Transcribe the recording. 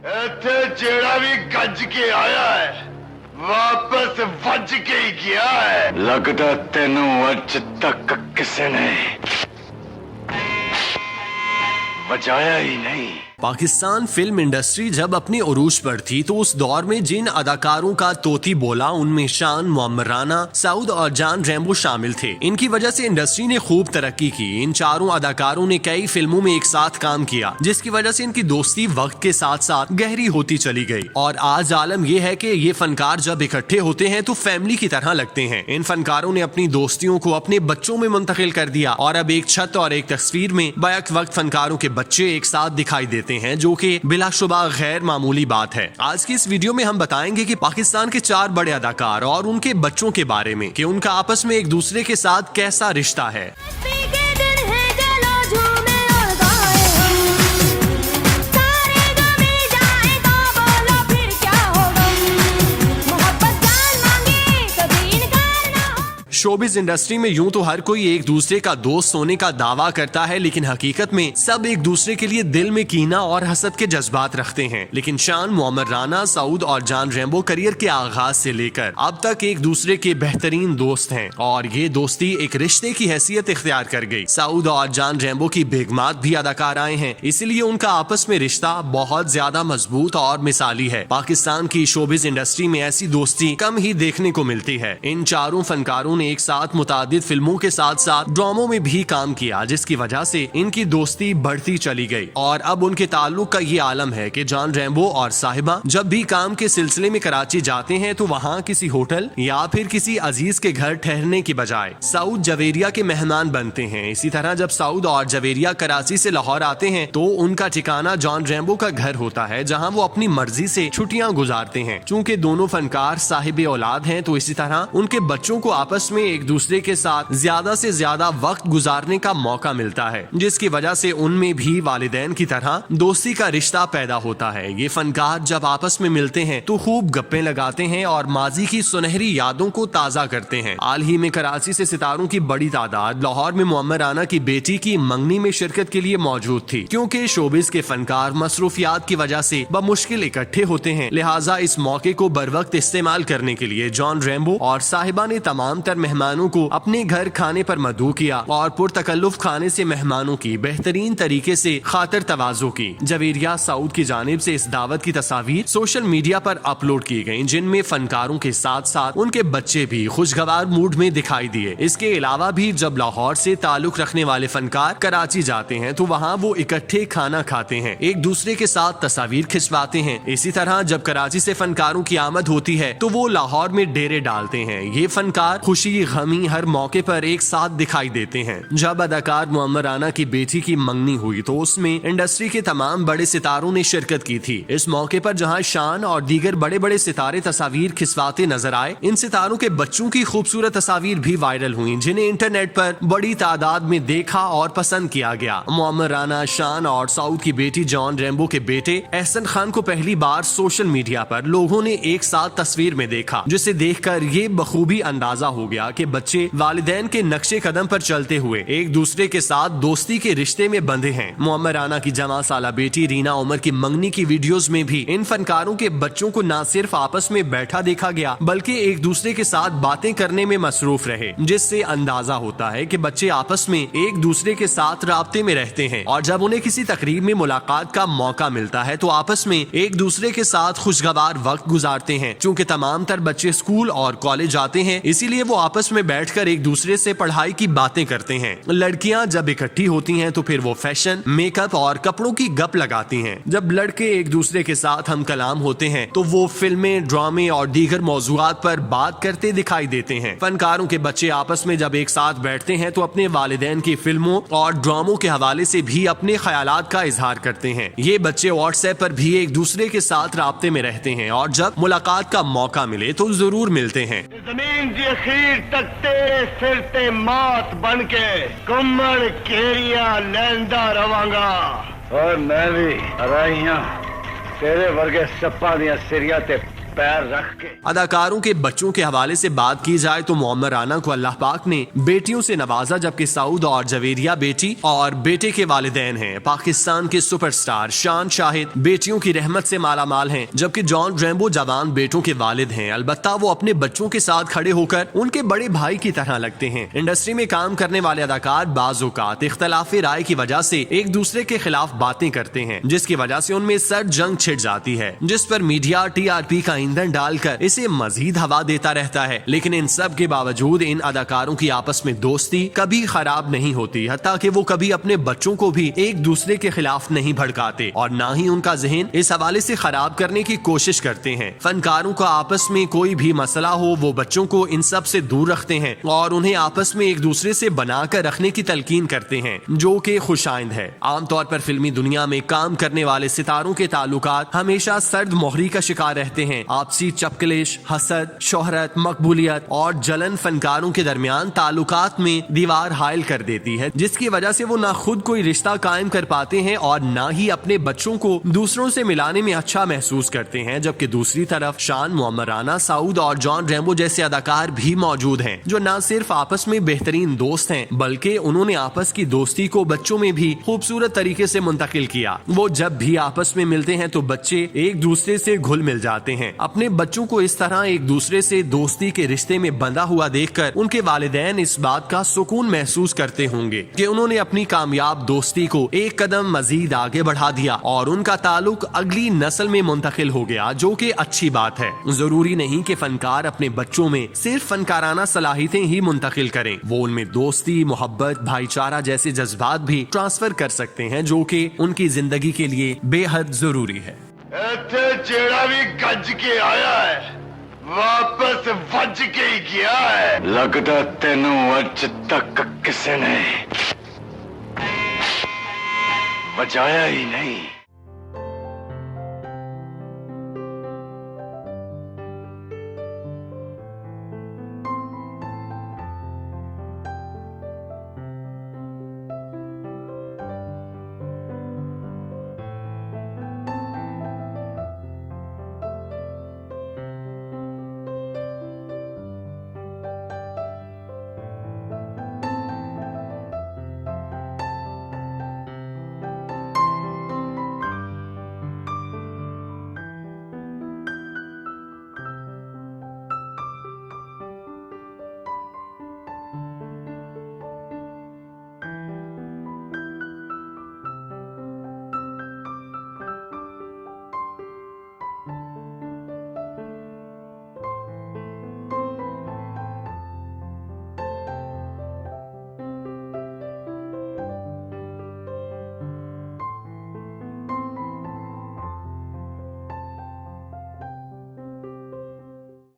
ਇੱਥੇ ਜਿਹੜਾ ਵੀ ਗੱਜ ਕੇ ਆਇਆ ਹੈ ਵਾਪਸ ਵੱਜ ਕੇ ਹੀ ਗਿਆ ਹੈ। ਲੱਗਦਾ ਤੈਨੂੰ ਅੱਜ ਤੱਕ ਕਿਸੇ ਨੇ बचाया ही नहीं। पाकिस्तान फिल्म इंडस्ट्री जब अपने उरूज पर थी तो उस दौर में जिन अदाकारों का तोती बोला उनमें शान, मोहम्मद राना, सऊद और जान रैम्बो शामिल थे। इनकी वजह से इंडस्ट्री ने खूब तरक्की की। इन चारों अदाकारों ने कई फिल्मों में एक साथ काम किया जिसकी वजह से इनकी दोस्ती वक्त के साथ साथ गहरी होती चली गई। और आज आलम यह है कि ये फनकार जब इकट्ठे होते हैं तो फैमिली की तरह लगते हैं। इन फनकारों ने अपनी दोस्तियों को अपने बच्चों में मुंतकिल कर दिया और अब एक छत और एक तस्वीर में बैक वक्त फनकारों के बच्चे एक साथ दिखाई देते हैं, जो कि बिलाशुबा गैर मामूली बात है। आज की इस वीडियो में हम बताएंगे कि पाकिस्तान के 4 बड़े अदाकार और उनके बच्चों के बारे में कि उनका आपस में एक दूसरे के साथ कैसा रिश्ता है। शोबिज इंडस्ट्री में यूं तो हर कोई एक दूसरे का दोस्त होने का दावा करता है, लेकिन हकीकत में सब एक दूसरे के लिए दिल में कीना और हसद के जज्बात रखते हैं। लेकिन शान, मोहम्मद राना, सऊद और जान रैम्बो करियर के आगाज से लेकर अब तक एक दूसरे के बेहतरीन दोस्त हैं और ये दोस्ती एक रिश्ते की हैसियत इख्तियार कर गई। सऊद और जान रैम्बो की बेगमात भी अदाकार आए हैं, इसलिए उनका आपस में रिश्ता बहुत ज्यादा मजबूत और मिसाली है। पाकिस्तान की शोबिज इंडस्ट्री में ऐसी दोस्ती कम ही देखने को मिलती है। इन चारों फनकारों ने एक साथ मुतादिद फिल्मों के साथ साथ ड्रामों में भी काम किया, जिसकी वजह से इनकी दोस्ती बढ़ती चली गई। और अब उनके ताल्लुक का ये आलम है कि जान रैम्बो और साहिबा जब भी काम के सिलसिले में कराची जाते हैं तो वहाँ किसी होटल या फिर किसी अजीज के घर ठहरने की बजाय सऊद जवेरिया के मेहमान बनते हैं। इसी तरह जब सऊद और जवेरिया कराची से लाहौर आते हैं तो उनका ठिकाना जान रैम्बो का घर होता है, जहाँ वो अपनी मर्जी से छुट्टियाँ गुजारते हैं। चूँकि दोनों फनकार साहिब औलाद हैं तो इसी तरह उनके बच्चों को आपस में एक दूसरे के साथ ज्यादा से ज्यादा वक्त गुजारने का मौका मिलता है, जिसकी वजह से उनमें भी वालिदैन की तरह दोस्ती का रिश्ता पैदा होता है। ये फनकार जब आपस में मिलते हैं तो खूब गप्पे लगाते हैं और माजी की सुनहरी यादों को ताजा करते हैं। हाल ही में कराची से सितारों की बड़ी तादाद लाहौर में मोहम्मद राना की बेटी की मंगनी में शिरकत के लिए मौजूद थी। क्योंकि शोबिस के फनकार मसरूफियात की वजह से बमुश्किल इकट्ठे होते हैं, लिहाजा इस मौके को बर वक्त इस्तेमाल करने के लिए जान रैम्बो और साहिबा ने तमाम तर मेहमानों को अपने घर खाने पर मदऊ किया और पुरतकल्लुफ खाने से मेहमानों की बेहतरीन तरीके से खातिर तवाज़ो की। जवेरिया सऊद की जानिब से इस दावत की तस्वीर सोशल मीडिया पर अपलोड की गयी, जिनमें फनकारों के साथ साथ उनके बच्चे भी खुशगवार मूड में दिखाई दिए। इसके अलावा भी जब लाहौर से ताल्लुक रखने वाले फनकार कराची जाते हैं तो वहाँ वो इकट्ठे खाना खाते हैं, एक दूसरे के साथ तस्वीर खिंचवाते हैं। इसी तरह जब कराची से फनकारों की आमद होती है तो वो लाहौर में डेरे डालते हैं। ये फनकार खुशी गमी हर मौके पर एक साथ दिखाई देते हैं। जब अदाकार मोहम्मद राना की बेटी की मंगनी हुई तो उसमें इंडस्ट्री के तमाम बड़े सितारों ने शिरकत की थी। इस मौके पर जहां शान और दीगर बड़े बड़े सितारे तस्वीर खिंचवाते नजर आए, इन सितारों के बच्चों की खूबसूरत तस्वीर भी वायरल हुई, जिन्हें इंटरनेट पर बड़ी तादाद में देखा और पसंद किया गया। मोहम्मद राना, शान और सऊद की बेटी जान रैम्बो के बेटे एहसन खान को पहली बार सोशल मीडिया पर लोगों ने एक साथ तस्वीर में देखा, जिसे देखकर ये बखूबी अंदाजा हो गया कि बच्चे वालिदैन के नक्शे कदम पर चलते हुए एक दूसरे के साथ दोस्ती के रिश्ते में बंधे हैं। मोहम्मद राना की जमा साला बेटी रीना उमर की मंगनी की वीडियोस में भी इन फनकारों के बच्चों को न सिर्फ आपस में बैठा देखा गया बल्कि एक दूसरे के साथ बातें करने में मसरूफ रहे, जिससे अंदाजा होता है कि बच्चे आपस में एक दूसरे के साथ राब्ते में रहते हैं और जब उन्हें किसी तकरीब में मुलाकात का मौका मिलता है तो आपस में एक दूसरे के साथ खुशगवार वक्त गुजारते हैं। चूँकि तमाम तर बच्चे स्कूल और कॉलेज जाते हैं, इसीलिए वो आपस में बैठकर एक दूसरे से पढ़ाई की बातें करते हैं। लड़कियां जब इकट्ठी होती हैं तो फिर वो फैशन, मेकअप और कपड़ों की गप लगाती हैं। जब लड़के एक दूसरे के साथ हम कलाम होते हैं तो वो फिल्में, ड्रामे और दीगर मौजूआत पर बात करते दिखाई देते हैं। फनकारों के बच्चे आपस में जब एक साथ बैठते हैं तो अपने वालिदैन की फिल्मों और ड्रामों के हवाले से भी अपने ख्यालात का इजहार करते हैं। ये बच्चे व्हाट्सएप पर भी एक दूसरे के साथ राब्ते में रहते हैं और जब मुलाकात का मौका मिले तो जरूर मिलते हैं। जमीन की अखीर तक तेरे सिर ते मात बन के कुम्मड़ केरिया लैंदा रवांगा और मैं भी राइयां तेरे वर्गे सप्पा दियां सिरिया ते पैर रख के। अदाकारों के बच्चों के हवाले से बात की जाए तो मुअम्मर राना को अल्लाह पाक ने बेटियों से नवाजा, जबकि सऊद और जवेरिया बेटी और बेटे के वालिदैन हैं। पाकिस्तान के सुपरस्टार शान शाहिद बेटियों की रहमत से माला माल हैं, जबकि जॉन रैम्बो जवान बेटों के वालिद हैं। अलबत्ता वो अपने बच्चों के साथ खड़े होकर उनके बड़े भाई की तरह लगते हैं। इंडस्ट्री में काम करने वाले अदाकार बाज़ औक़ात इख्तलाफ़ी राय की वजह से एक दूसरे के खिलाफ बातें करते हैं, जिसकी वजह से उनमें सर जंग छिड़ जाती है, जिस पर मीडिया TRP का ईंधन डालकर इसे मजीद हवा देता रहता है। लेकिन इन सब के बावजूद इन अदाकारों की आपस में दोस्ती कभी खराब नहीं होती, हत्ता कि वो कभी अपने बच्चों को भी एक दूसरे के खिलाफ नहीं भड़काते और ना ही उनका जहन इस हवाले से खराब करने की कोशिश करते हैं। फनकारों का आपस में कोई भी मसला हो, वो बच्चों को इन सब से दूर रखते हैं और उन्हें आपस में एक दूसरे से बनाकर रखने की तलकीन करते हैं, जो कि खुशाइंद है। आमतौर पर फिल्मी दुनिया में काम करने वाले सितारों के ताल्लुकात हमेशा सर्द मोहरी का शिकार रहते हैं। आपसी चपकलिश, हसद, शोहरत, मकबूलियत और जलन फनकारों के दरमियान ताल्लुकात में दीवार हायल कर देती है, जिसकी वजह से वो ना खुद कोई रिश्ता कायम कर पाते हैं और ना ही अपने बच्चों को दूसरों से मिलाने में अच्छा महसूस करते हैं। जबकि दूसरी तरफ शान, मुअम्मर राना, सऊद और जॉन रैम्बो जैसे अदाकार भी मौजूद हैं, जो न सिर्फ आपस में बेहतरीन दोस्त हैं, बल्कि उन्होंने आपस की दोस्ती को बच्चों में भी खूबसूरत तरीके से मुंतकिल किया। वो जब भी आपस में मिलते हैं तो बच्चे एक दूसरे से घुल मिल जाते हैं। अपने बच्चों को इस तरह एक दूसरे से दोस्ती के रिश्ते में बंधा हुआ देखकर उनके वालिदैन इस बात का सुकून महसूस करते होंगे कि उन्होंने अपनी कामयाब दोस्ती को एक कदम मजीद आगे बढ़ा दिया और उनका ताल्लुक अगली नस्ल में मुंतकिल हो गया, जो कि अच्छी बात है। जरूरी नहीं कि फनकार अपने बच्चों में सिर्फ फनकाराना सलाहियतें ही मुंतकिल करें, वो उनमें दोस्ती, मोहब्बत, भाईचारा जैसे जज्बात भी ट्रांसफर कर सकते हैं, जो कि उनकी जिंदगी के लिए बेहद जरूरी है। जेड़ा भी गज के आया है वापस वज के ही गया है। लगता तेनू अज तक किसी ने बचाया ही नहीं।